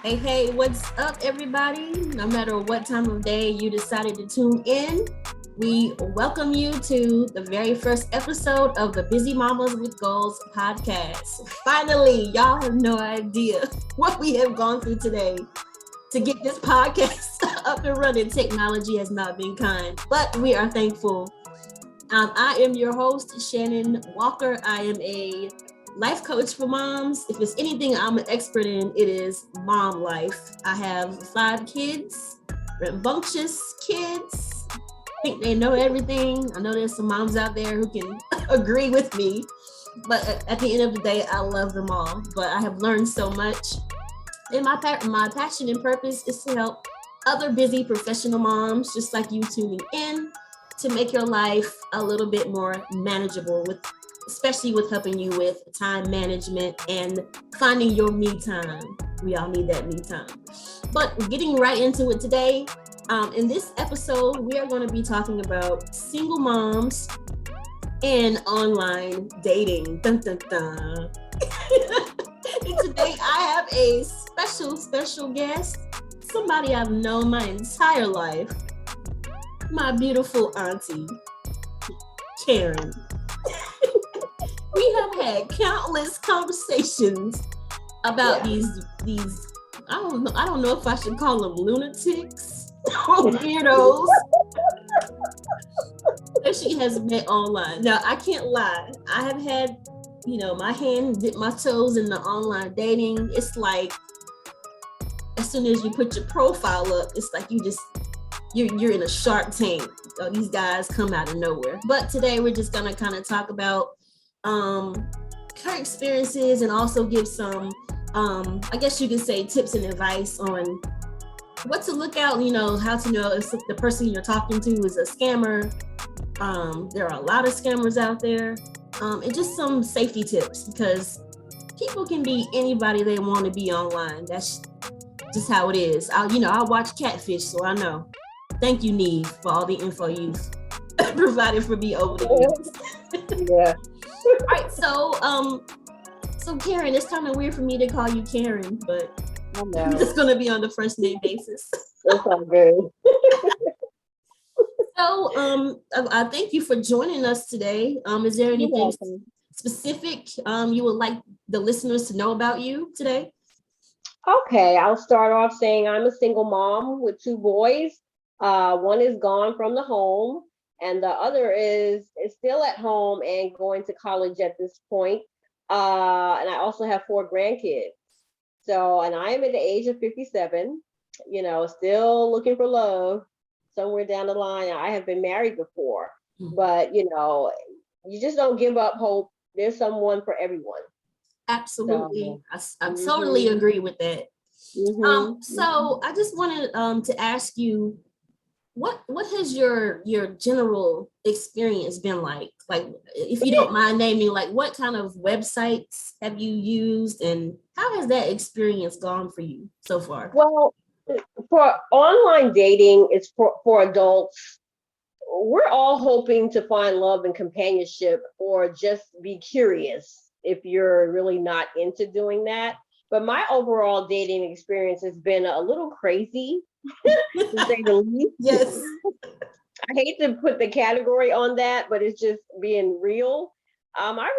Hey, hey, what's up, everybody? No matter what time of day you decided to tune in, we welcome you to the very first episode of the Busy Mamas with Goals podcast. Finally, y'all have no idea what we have gone through today to get this podcast up and running. Technology has not been kind, but we are thankful. I am your host, Shannon Walker. I am a life coach for moms. If it's anything I'm an expert in, it is mom life. I have 5 kids, rambunctious kids. I think they know everything. I know there's some moms out there who can agree with me, but at the end of the day, I love them all. But I have learned so much, and my passion and purpose is to help other busy professional moms just like you tuning in to make your life a little bit more manageable, with especially with helping you with time management and finding your me time. We all need that me time. But getting right into it today, in this episode, we are going to be talking about single moms and online dating. Dun, dun, dun. And today I have a special guest, somebody I've known my entire life, my beautiful auntie, Karen. We have had countless conversations about these I don't know if I should call them lunatics or weirdos that she has met online. Now I can't lie, I have had, my hand dip my toes in the online dating. It's like as soon as you put your profile up, it's like you're in a Shark Tank. These guys come out of nowhere. But today we're just gonna kind of talk about her experiences and also give some, I guess you could say, tips and advice on what to look out. How to know if the person you're talking to is a scammer. There are a lot of scammers out there, and just some safety tips, because people can be anybody they want to be online. That's just how it is. I watch Catfish, so I know. Thank you, Neve, for all the info you've provided for me over the years. Yeah. All right, so Karen, it's kind of weird for me to call you Karen, but I'm just gonna be on the first name basis. That's all good. So, I thank you for joining us today. Is there anything specific you would like the listeners to know about you today? Okay, I'll start off saying I'm a single mom with 2 boys. One is gone from the home, and the other is still at home and going to college at this point. And I also have 4 grandkids. So, and I am at the age of 57. Still looking for love somewhere down the line. I have been married before, but you just don't give up hope. There's someone for everyone. Absolutely. I totally agree with that. So I just wanted to ask you, what has your general experience been like? Like, if you don't mind naming, like, what kind of websites have you used, and how has that experience gone for you so far? Well, for online dating, it's for adults. We're all hoping to find love and companionship, or just be curious if you're really not into doing that. But my overall dating experience has been a little crazy, to say the least. Yes. I hate to put the category on that, but it's just being real. I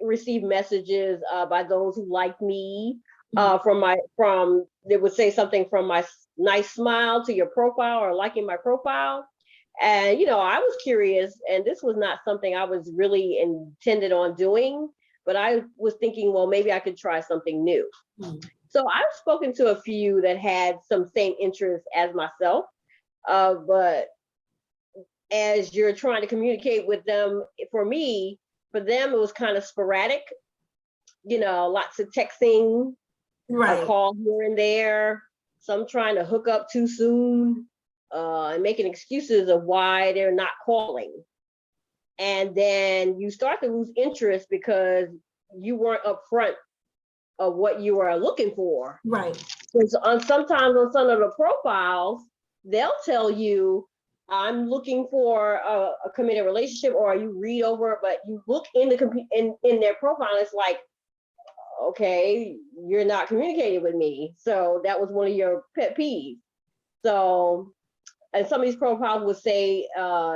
received messages by those who like me, from they would say something from my nice smile to your profile, or liking my profile. And I was curious, and this was not something I was really intended on doing, but I was thinking, well, maybe I could try something new. So I've spoken to a few that had some same interests as myself, but as you're trying to communicate with them, for them, it was kind of sporadic, lots of texting, Right. a call here and there, some trying to hook up too soon, and making excuses of why they're not calling. And then you start to lose interest because you weren't upfront of what you are looking for. Right. Because sometimes on some of the profiles, they'll tell you, I'm looking for a committed relationship, or you read over, but you look in in their profile, and it's like, okay, you're not communicating with me. So that was one of your pet peeves. So, and some of these profiles would say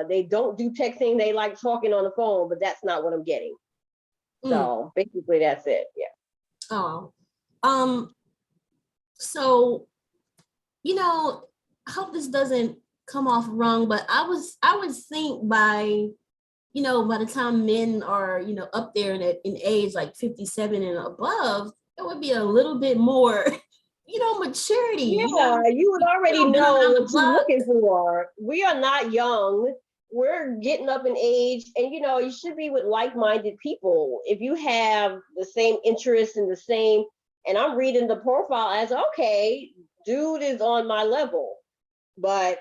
they don't do texting, they like talking on the phone, but that's not what I'm getting. So basically that's it. Yeah. Oh. So, I hope this doesn't come off wrong, but I would think by the time men are, up there in age, like 57 and above, there would be a little bit more, maturity, Yeah, you would already been know around the what you're block. looking for. We are not young. We're getting up in age, and you should be with like-minded people. If you have the same interests and and I'm reading the profile as okay, dude is on my level. But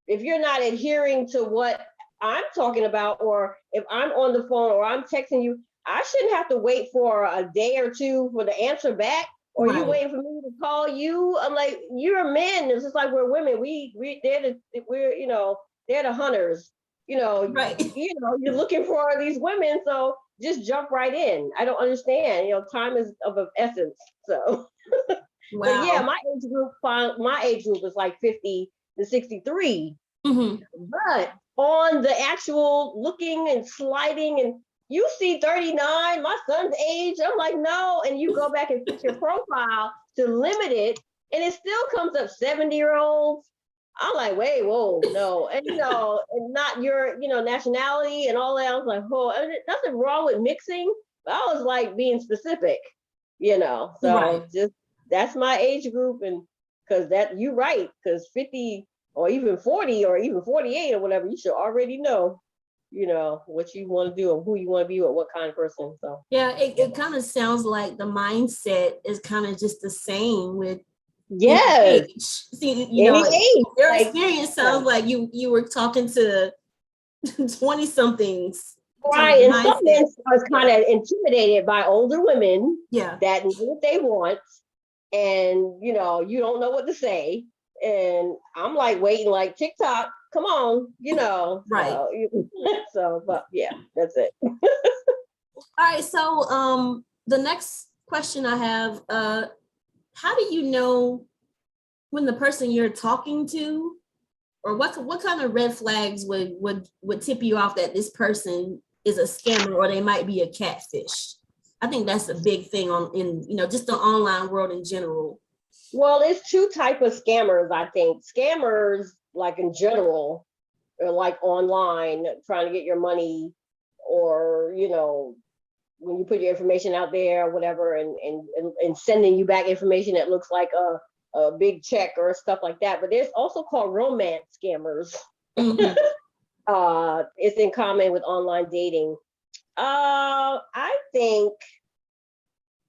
if you're not adhering to what I'm talking about, or if I'm on the phone or I'm texting you, I shouldn't have to wait for a day or two for the answer back, or you Right. waiting for me to call you. I'm like, you're men. It's just like we're women. They're the hunters. Right. You're looking for these women, so just jump right in. I don't understand. Time is of essence. So, but yeah, Wow. my age group is like 50 to 63. Mm-hmm. But on the actual looking and sliding, and you see 39, my son's age, I'm like, no. And you go back and fix your profile to limit it, and it still comes up 70-year-olds. I'm like, wait, whoa, no. And and not your, nationality and all that. I was like, oh, nothing wrong with mixing. But I was like being specific, Right. So just that's my age group, and because that you're right, because 50 or even 40 or even 48 or whatever, you should already know, what you want to do and who you want to be with, what kind of person. So Yeah, it kind of sounds like the mindset is kind of just the same with any yes, age. See, any age, your like experience sounds like you were talking to 20 somethings kind of right. And some mindset. men are kind of intimidated by older women Yeah. that know what they want, and you don't know what to say. And I'm like waiting, like TikTok, come on, Right. So but yeah, that's it. All right. So the next question I have, how do you know when the person you're talking to, or what kind of red flags would tip you off that this person is a scammer or they might be a catfish? I think that's a big thing in just the online world in general. Well, it's two type of scammers, I think. Scammers, like in general, are like online trying to get your money, or when you put your information out there or whatever, and sending you back information that looks like a big check or stuff like that. But there's also called romance scammers. Mm-hmm. It's in common with online dating. I think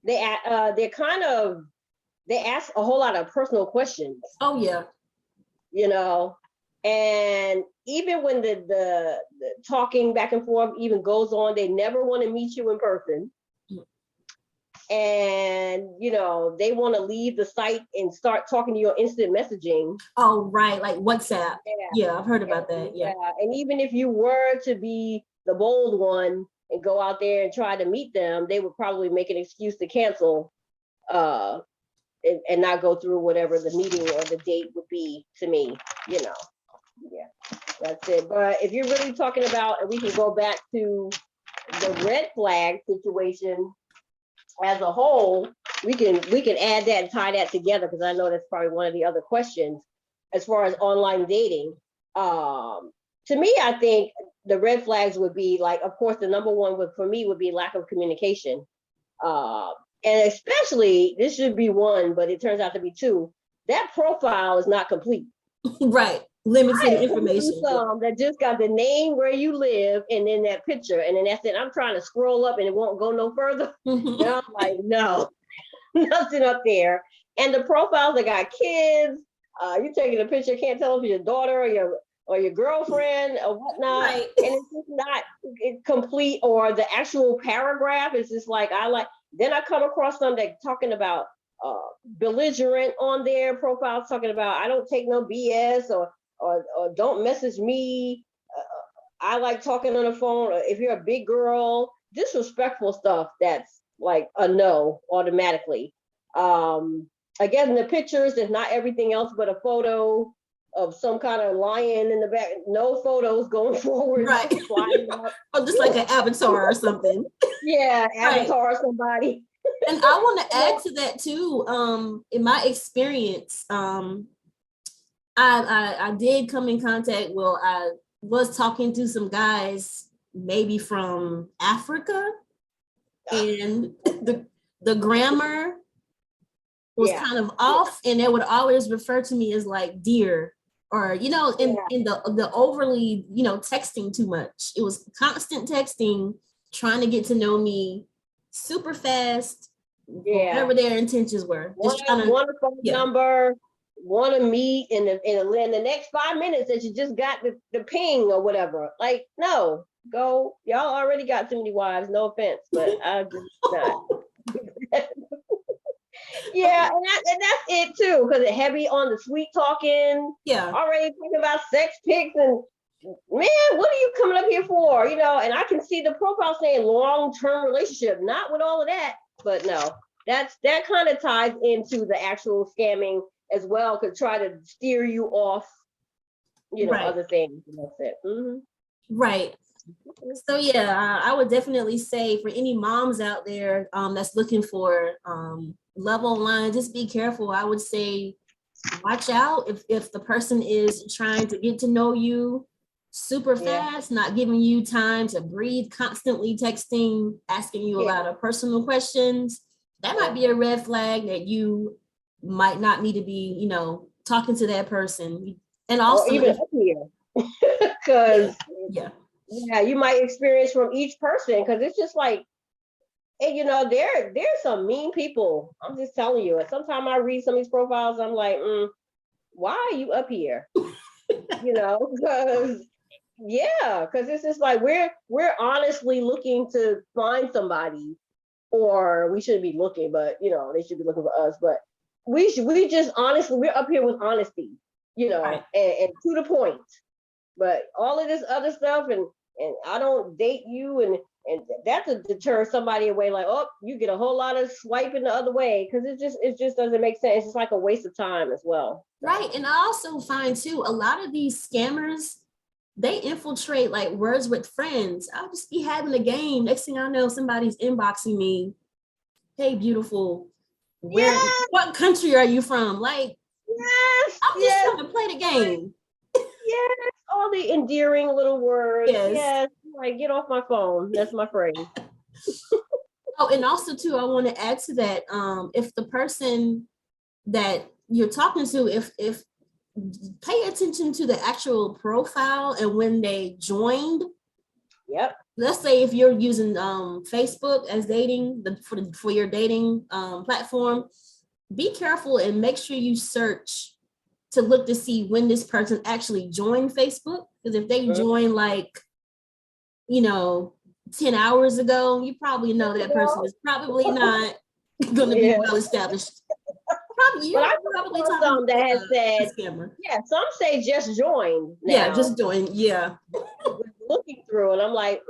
they're kind of they ask a whole lot of personal questions, Oh yeah. you know, and even when the talking back and forth even goes on, they never want to meet you in person. And they want to leave the site and start talking to you on instant messaging. Oh right, like WhatsApp. Yeah, Yeah, I've heard about that. Yeah. and even if you were to be the bold one and go out there and try to meet them, they would probably make an excuse to cancel, uh, and not go through whatever the meeting or the date would be. To me, yeah, that's it. But if you're really talking about, and we can go back to the red flag situation as a whole, we can add that and tie that together, because I know that's probably one of the other questions as far as online dating. To me, I think the red flags would be, like, of course, the number one for me would be lack of communication. Uh, and especially, this should be one, but it turns out to be two. That profile is not complete. Right. Limited I come through information. some that just got the name, where you live, and then that picture, and then that's it. I'm trying to scroll up and it won't go no further. And I'm like, no, nothing up there. And the profiles that got kids, you're taking a picture, can't tell if it's your daughter or your girlfriend or whatnot. Right. And it's just not complete, or the actual paragraph is just like, then I come across some that talking about belligerent on their profiles, talking about, I don't take no BS, or don't message me. I like talking on the phone. Or if you're a big girl, disrespectful stuff. That's like a no automatically. Again, the pictures is not everything else but a photo of some kind of lion in the back. No photos going forward, Right. flying up. Or just like an avatar or something. Yeah, Right. avatar somebody. And I want to add to that too. In my experience, I did come in contact. Well, I was talking to some guys, maybe from Africa, and the grammar was kind of off, and they would always refer to me as like dear, or in the overly texting too much. It was constant texting, trying to get to know me super fast, whatever their intentions were. Want a phone number, want to meet in the next 5 minutes that you just got the ping or whatever. Like, no, go. Y'all already got too many wives. No offense, but I just not. Yeah, and that's it too, because it's heavy on the sweet talking. Yeah. Already talking about sex pics and man, what are you coming up here for? And I can see the profile saying long-term relationship, not with all of that, but no, that kind of ties into the actual scamming as well, could try to steer you off, right. Other things. That's it. Mm-hmm. Right. So yeah, I would definitely say for any moms out there that's looking for love online, just be careful. I would say watch out if the person is trying to get to know you super fast, not giving you time to breathe, constantly texting, asking you a lot of personal questions. That might be a red flag that you might not need to be, talking to that person. And also, or even up here, because you might experience from each person, because it's just like, and there's some mean people. I'm just telling you. And sometimes I read some of these profiles, I'm like, why are you up here? Because it's just like we're honestly looking to find somebody, or we shouldn't be looking, but they should be looking for us. But we just honestly, we're up here with honesty, right. and to the point. But all of this other stuff, and I don't date you, and that to deter somebody away, like, oh, you get a whole lot of swiping the other way, because it just doesn't make sense. It's just like a waste of time as well. Right. And I also find too, a lot of these scammers, they infiltrate like words with friends. I'll just be having a game. Next thing I know, somebody's inboxing me. Hey, beautiful. What country are you from? Like, I'm just trying to play the game. Yes, all the endearing little words. Yes, like, get off my phone. That's my phrase. Oh, and also too, I want to add to that. If the person that you're talking to, if pay attention to the actual profile and when they joined. Yep. Let's say if you're using Facebook as dating for your dating platform, be careful and make sure you search to look to see when this person actually joined Facebook. Because if they join 10 hours ago, you probably know that person is probably not going to be well established. Probably, but I probably some that has said, some say just join. Yeah, just join. Yeah. Looking through, and I'm like,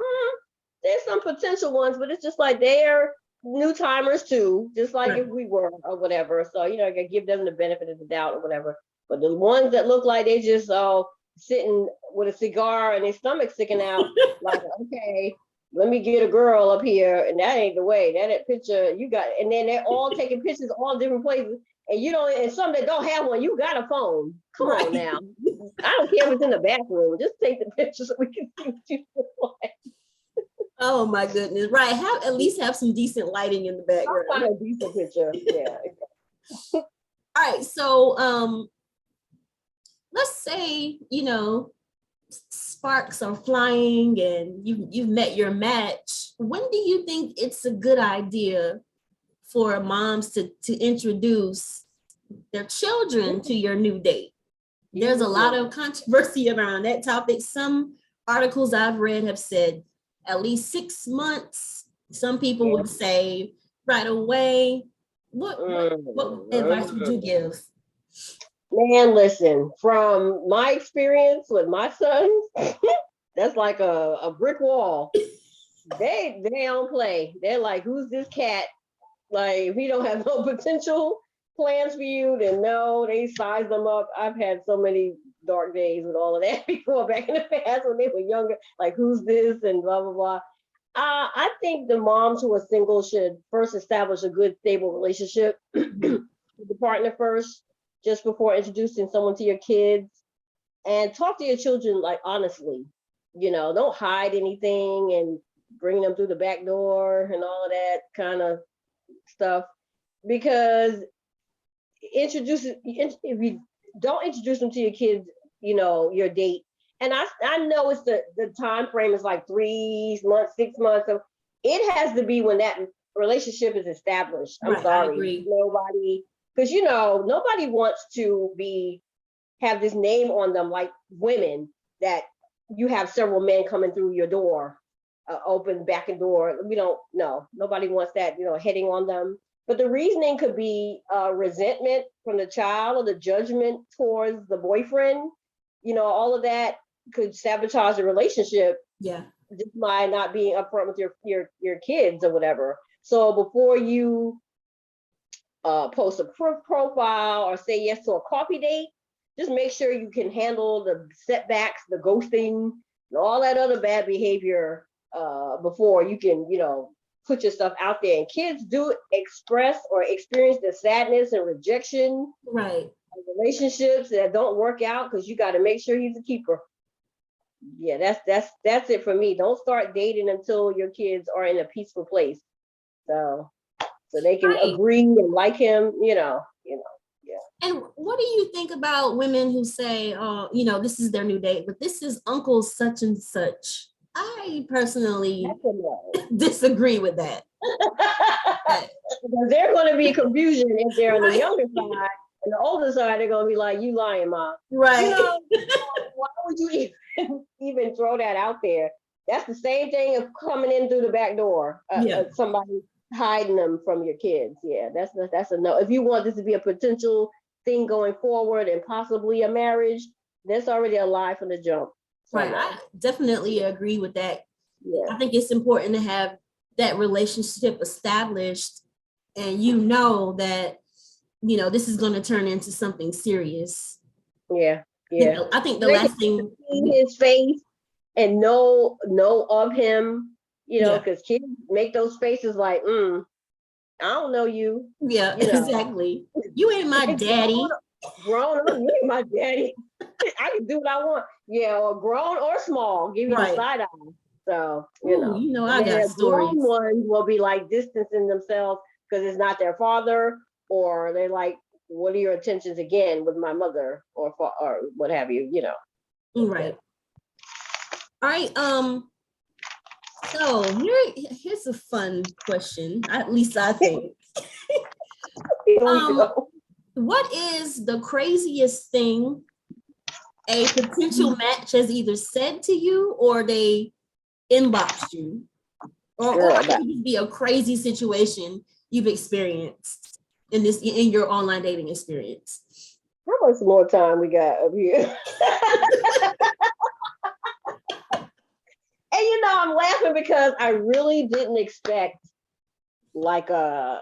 there's some potential ones, but it's just like they're new timers too, just like if we were or whatever. So I gotta give them the benefit of the doubt or whatever. But the ones that look like they just sitting with a cigar and their stomach sticking out, like, okay, let me get a girl up here, and that ain't the way. That picture you got, and then they're all taking pictures all different places, and and some that don't have one, you got a phone. Come on now. I don't care if it's in the bathroom. Just take the picture so we can see what you look like. Oh my goodness! Right, at least have some decent lighting in the background. I'll find a decent picture. Yeah. All right, so let's say sparks are flying and you've met your match. When do you think it's a good idea for moms to introduce their children to your new date? There's a lot of controversy around that topic. Some articles I've read have said at least 6 months. Some people would say right away. What advice would you give? Man, listen, from my experience with my sons, that's like a brick wall. they don't play. They're like, who's this cat? Like, if he don't have no potential plans for you, then no, they size them up. I've had so many dark days with all of that before back in the past when they were younger. Like, who's this and blah blah blah. I think the moms who are single should first establish a good, stable relationship with the partner first, just before introducing someone to your kids, and talk to your children like honestly. Don't hide anything and bring them through the back door and all of that kind of stuff, because if you don't introduce them to your kids, your date, and I know it's the time frame is like 3 months, 6 months, so it has to be when that relationship is established. I'm Right, I sorry, agree. nobody, because nobody wants to have this name on them like women, that you have several men coming through your door, open back and door. We don't know. Nobody wants that, heading on them. But the reasoning could be resentment from the child, or the judgment towards the boyfriend. All of that could sabotage the relationship Yeah. just by not being upfront with your kids or whatever. So before you post a profile or say yes to a coffee date, just make sure you can handle the setbacks, the ghosting, and all that other bad behavior before you can, put your stuff out there. And kids do express or experience the sadness and rejection Right. of relationships that don't work out, because you got to make sure he's a keeper. Yeah, that's it for me. Don't start dating until your kids are in a peaceful place, so they can Right. agree and like him. Yeah. And what do you think about women who say, this is their new date, but this is Uncle such and such? I personally That's a no. disagree with that. Because there's going to be confusion if they're on the younger side, and the older side, they're going to be like, "You lying, Mom." Right. Why would you even throw that out there? That's the same thing of coming in through the back door. Yeah. Somebody hiding them from your kids. Yeah, that's a no. If you want this to be a potential thing going forward and possibly a marriage, that's already a lie from the jump. So Right. no. I definitely agree with that. Yeah. I think it's important to have that relationship established, and that this is going to turn into something serious. Yeah. I think the They last thing, see his face and know of him, Yeah. because kids make those faces like, I don't know you. yeah, exactly. You ain't my daddy. Grown up, you ain't my daddy. I can do what I want. Yeah, or grown or small, give you the Right. side eye. So, Ooh, I And then got the stories. grown ones will be like distancing themselves because it's not their father, or they're like, what are your intentions again with my mother, or what have you, Right. All right. So here's a fun question. At least I think. Here we go. What is the craziest thing a potential match has either said to you, or they inboxed you, or it could just be a crazy situation you've experienced in your online dating experience? How much more time we got up here? And I'm laughing because I really didn't expect like a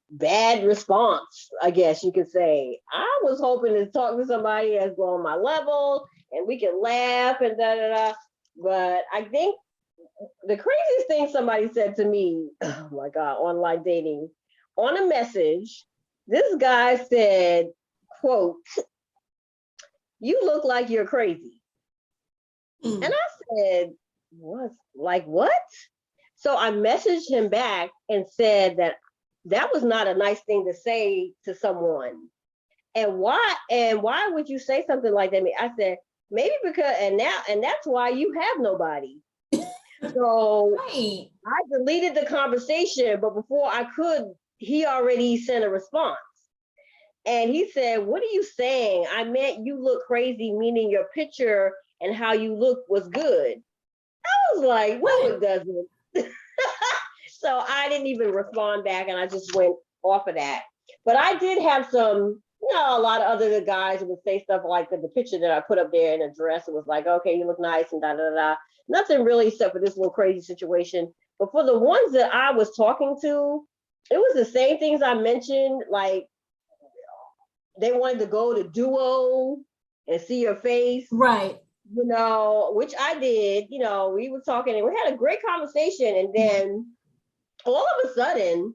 bad response, I guess you could say. I was hoping to talk to somebody that's on my level and we can laugh and da da da. But I think the craziest thing somebody said to me, oh my God, online dating, on a message, this guy said, quote, "You look like you're crazy." And I said, what? Like what? So I messaged him back and said that was not a nice thing to say to someone. And why would you say something like that? I said, maybe because, and that's why you have nobody. So Right. I deleted the conversation, but before I could, he already sent a response. And he said, "What are you saying? I meant you look crazy, meaning your picture and how you look was good." I was like, "No, it doesn't." So I didn't even respond back, and I just went off of that. But I did have some, a lot of other guys would say stuff like the picture that I put up there in a dress. It was like, okay, you look nice and da da da. Nothing really except for this little crazy situation. But for the ones that I was talking to, it was the same things I mentioned. Like they wanted to go to Duo and see your face. Right. Which I did. We were talking and we had a great conversation. And then all of a sudden,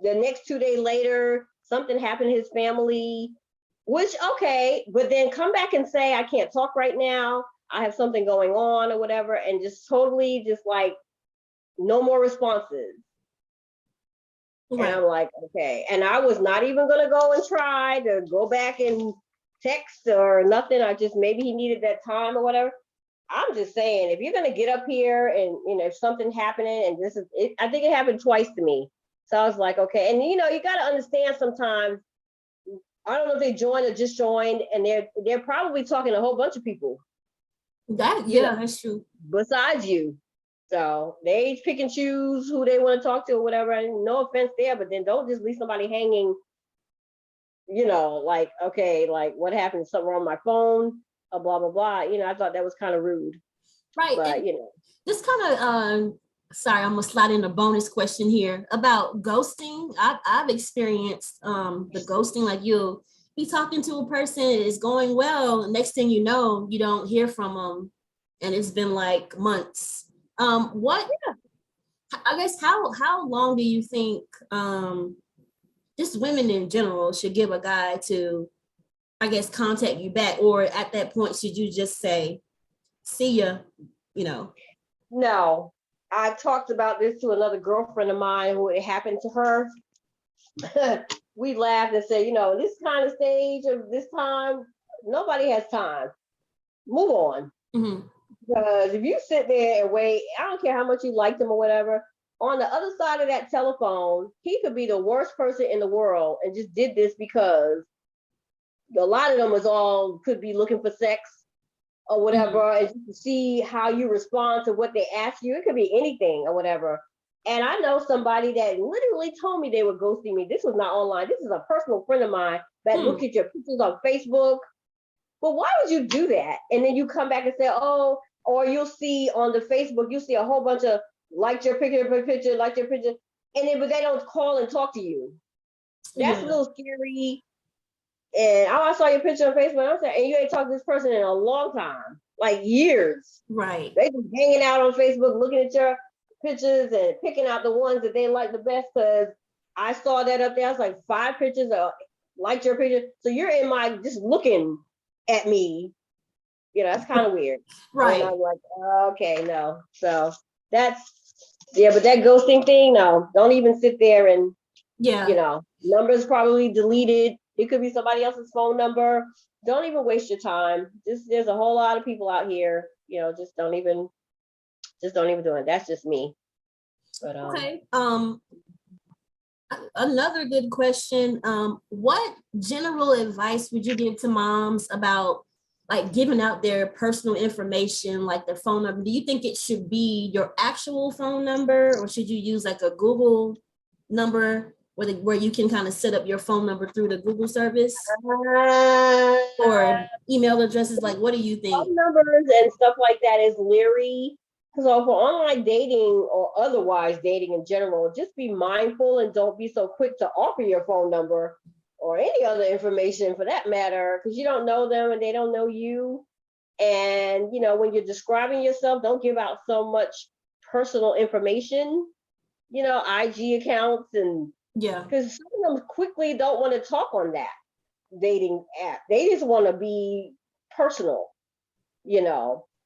the next 2 days later, something happened to his family, which, okay, but then come back and say, I can't talk right now. I have something going on or whatever. And just totally just like, no more responses. Right. And I'm like, okay. And I was not even going to go and try to go back and text or nothing. Maybe he needed that time or whatever. I'm just saying, if you're going to get up here and, if something happening and this is it, I think it happened twice to me. So I was like, okay. And, you got to understand sometimes, I don't know if they joined or just joined, and they're probably talking to a whole bunch of people. That's true. Besides you. So they pick and choose who they want to talk to or whatever. And no offense there, but then don't just leave somebody hanging, like, okay, like what happened? Something wrong with my phone, blah, blah, blah. I thought that was kind of rude. Right. But, this kind of, sorry, I'm gonna slide in a bonus question here about ghosting. I've experienced the ghosting, like you'll be talking to a person, it's going well, and next thing you know, you don't hear from them, and it's been like months. I guess how long do you think just women in general should give a guy to, I guess, contact you back, or at that point should you just say, see ya, No, I talked about this to another girlfriend of mine who it happened to her. We laughed and said, this kind of stage of this time, nobody has time. Move on. Mm-hmm. Because if you sit there and wait, I don't care how much you like them or whatever, on the other side of that telephone, he could be the worst person in the world and just did this because a lot of them could be looking for sex or whatever, mm-hmm. and to see how you respond to what they ask you. It could be anything or whatever. And I know somebody that literally told me they were ghosting me. This was not online. This is a personal friend of mine that looked at your pictures on Facebook. But why would you do that? And then you come back and say, oh, or you'll see on the Facebook, you'll see a whole bunch of like your picture, like your picture. And then, but they don't call and talk to you. That's a little scary. And I saw your picture on Facebook. I'm saying, and you ain't talked to this person in a long time, like years. Right. They just hanging out on Facebook, looking at your pictures and picking out the ones that they like the best. Because I saw that up there. I was like 5 pictures liked your picture. So you're in my just looking at me. That's kind of weird. Right. And I'm like, okay, no. So but that ghosting thing, no. Don't even sit there and, numbers probably deleted. It could be somebody else's phone number. Don't even waste your time. There's a whole lot of people out here, just don't even do it. That's just me. But okay. Another good question. What general advice would you give to moms about like giving out their personal information, like their phone number? Do you think it should be your actual phone number, or should you use like a Google number where you can kind of set up your phone number through the Google service, or email addresses? Like, what do you think? Phone numbers and stuff like that is leery. So for online dating or otherwise dating in general, just be mindful and don't be so quick to offer your phone number or any other information for that matter, because you don't know them and they don't know you. And, when you're describing yourself, don't give out so much personal information, IG accounts and because some of them quickly don't want to talk on that dating app. They just want to be personal,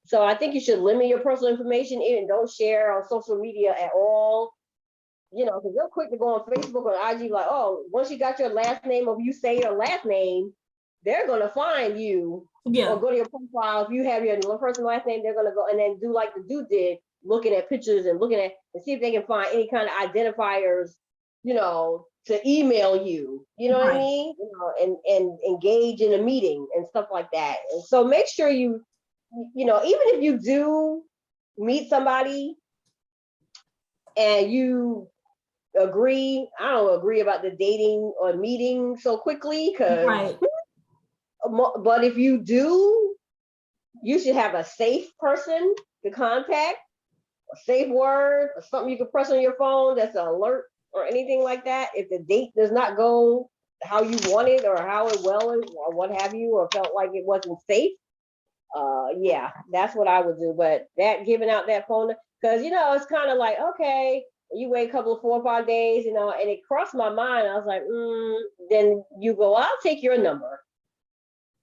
So I think you should limit your personal information and don't share on social media at all. Because they're quick to go on Facebook or IG like, oh, once you got your last name, or you say your last name, they're going to find you. Or go to your profile. If you have your first and last name, they're going to go and then do like the dude did, looking at pictures and looking at and see if they can find any kind of identifiers, to email you, what I mean? And engage in a meeting and stuff like that. And so make sure you, even if you do meet somebody and you agree about the dating or meeting so quickly, because But if you do, you should have a safe person to contact, a safe word, or something you can press on your phone that's an alert or anything like that. If the date does not go how you wanted or how it well or what have you, or felt like it wasn't safe, yeah, that's what I would do. But that giving out that phone, because it's kind of like, okay, you wait a couple of 4 or 5 days, and it crossed my mind. I was like, then you go, I'll take your number.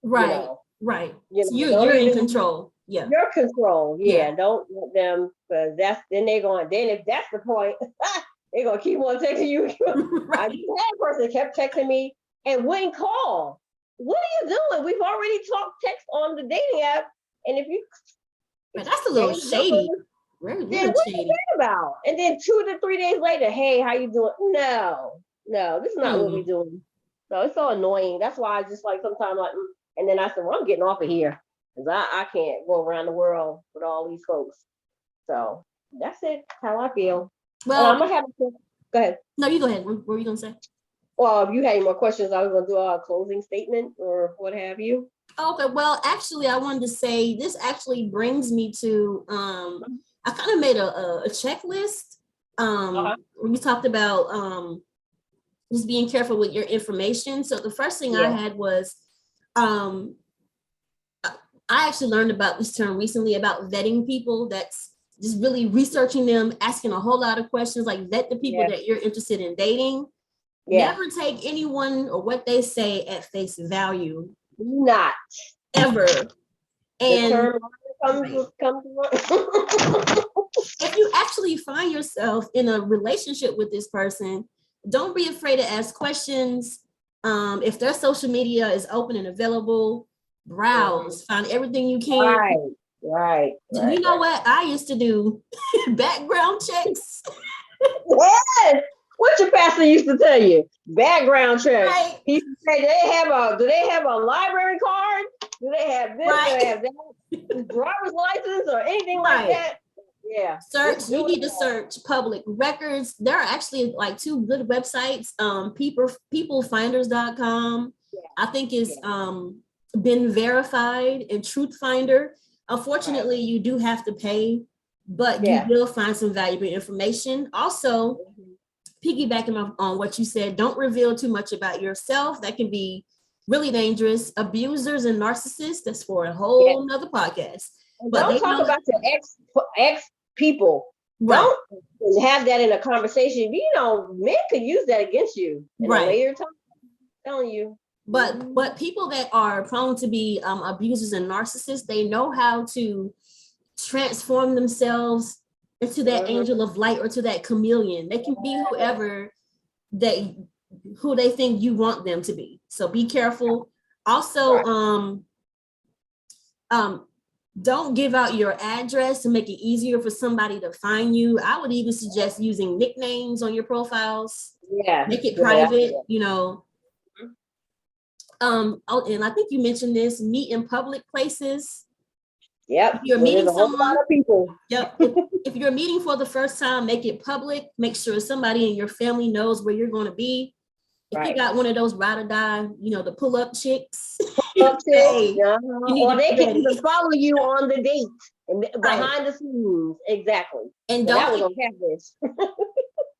Right, right. So Don't you're in even control. Yeah. your control. Yeah, Yeah. don't let them, because then if that's the point, they're gonna keep on texting you. I Right. just had a person that kept texting me and wouldn't call. What are you doing? We've already talked text on the dating app, and if you But that's a little shady. Very, then very what are you shady. thinking about? And then 2 to 3 days later, hey, how you doing? No, this is not what we're doing. So it's so annoying. That's why I just like sometimes like, and then I said, well, I'm getting off of here because I can't go around the world with all these folks. So that's it. How I feel. And I'm Well, gonna have a go ahead. no, you go ahead. What were you gonna say? Well, if you had any more questions, I was gonna do a closing statement or what have you. Okay, well, actually, I wanted to say this actually brings me to I kind of made a checklist. When you talked about just being careful with your information. So the first thing I had was um I actually learned about this term recently about vetting people. That's just really researching them, asking a whole lot of questions, like vet the people that you're interested in dating. Never take anyone or what they say at face value. Not Ever. And the term comes if you actually find yourself in a relationship with this person, don't be afraid to ask questions. If their social media is open and available, browse, find everything you can. Right. You know what I used to do? Background checks. Yes. What your pastor used to tell you? Background check. Right. He used to say, do they have a library card? Do they have this? Right. Do they have that? Driver's license or anything like that? Yeah. Search. You need to search public records. There are actually like 2 good websites. Peoplefinders.com. I think is been verified, and Truth Finder. Unfortunately, you do have to pay, but you will find some valuable information. Also, piggybacking on what you said, don't reveal too much about yourself. That can be really dangerous. Abusers and narcissists, that's for a whole nother podcast. But don't talk about your ex people. Right. Don't have that in a conversation. Men could use that against you in a later time. I'm telling you. But people that are prone to be abusers and narcissists, they know how to transform themselves into that angel of light or to that chameleon. They can be who they think you want them to be. So be careful. Also, don't give out your address to make it easier for somebody to find you. I would even suggest using nicknames on your profiles. Make it private, and I think you mentioned this, meet in public places. Yep. If you're meeting someone, a lot of people. Yep. If you're meeting for the first time, make it public. Make sure somebody in your family knows where you're going to be. If you got one of those ride or die, the pull-up chicks. Or they can even follow you on the date and behind the scenes. Exactly. And don't have this.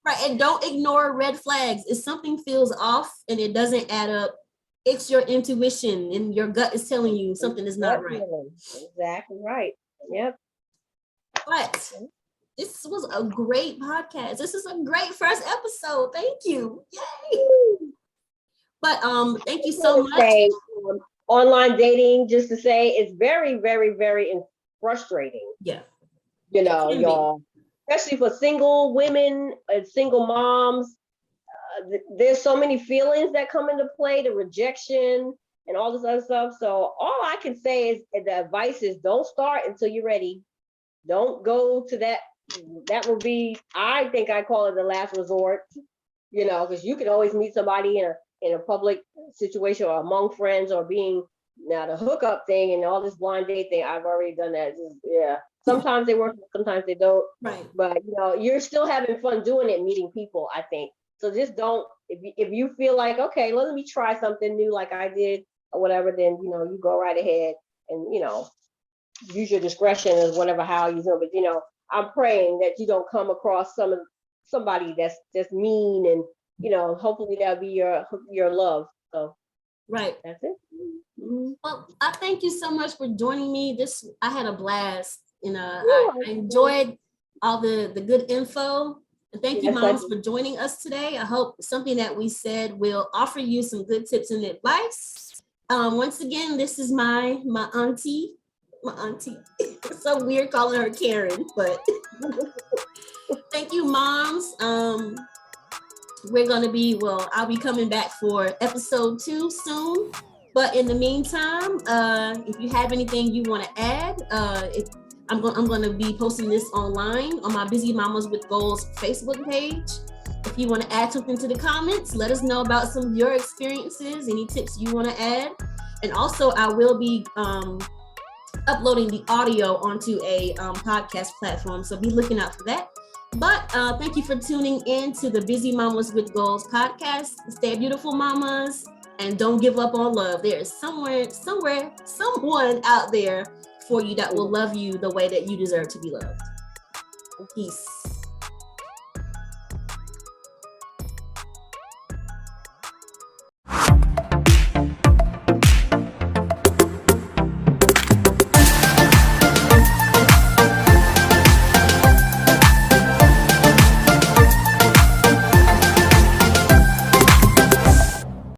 Right. And don't ignore red flags. If something feels off and it doesn't add up, it's your intuition and your gut is telling you something is not right. Exactly right. Yep. But this was a great podcast. This is a great first episode. Thank you. Yay. But thank you so much. Online dating, just to say, it's very, very, very frustrating. Yeah. Y'all, especially for single women and single moms. There's so many feelings that come into play, the rejection and all this other stuff. So all I can say is the advice is don't start until you're ready. Don't go to that. That will be, I think I call it the last resort, because you can always meet somebody in a public situation or among friends or now the hookup thing and all this blind date thing. I've already done that. Sometimes they work, sometimes they don't. Right. But you're still having fun doing it, meeting people, I think. So just don't, if you feel like, okay, let me try something new like I did or whatever, then you go right ahead and use your discretion as whatever how you do. But I'm praying that you don't come across somebody that's just mean, and hopefully that'll be your love. So right. that's it. Well, I thank you so much for joining me. I had a blast. I enjoyed all the good info. And thank you, moms, for joining us today. I hope something that we said will offer you some good tips and advice. Once again, this is my auntie. My auntie. It's so weird calling her Karen, but thank you, moms. I'll be coming back for episode 2 soon. But in the meantime, if you have anything you want to add, I'm going to be posting this online on my Busy Mamas with Goals Facebook page. If you want to add something to the comments, let us know about some of your experiences, any tips you want to add. And also, I will be uploading the audio onto a podcast platform, so be looking out for that. But thank you for tuning in to the Busy Mamas with Goals podcast. Stay beautiful, mamas, and don't give up on love. There is somewhere, someone out there for you that will love you the way that you deserve to be loved. Peace.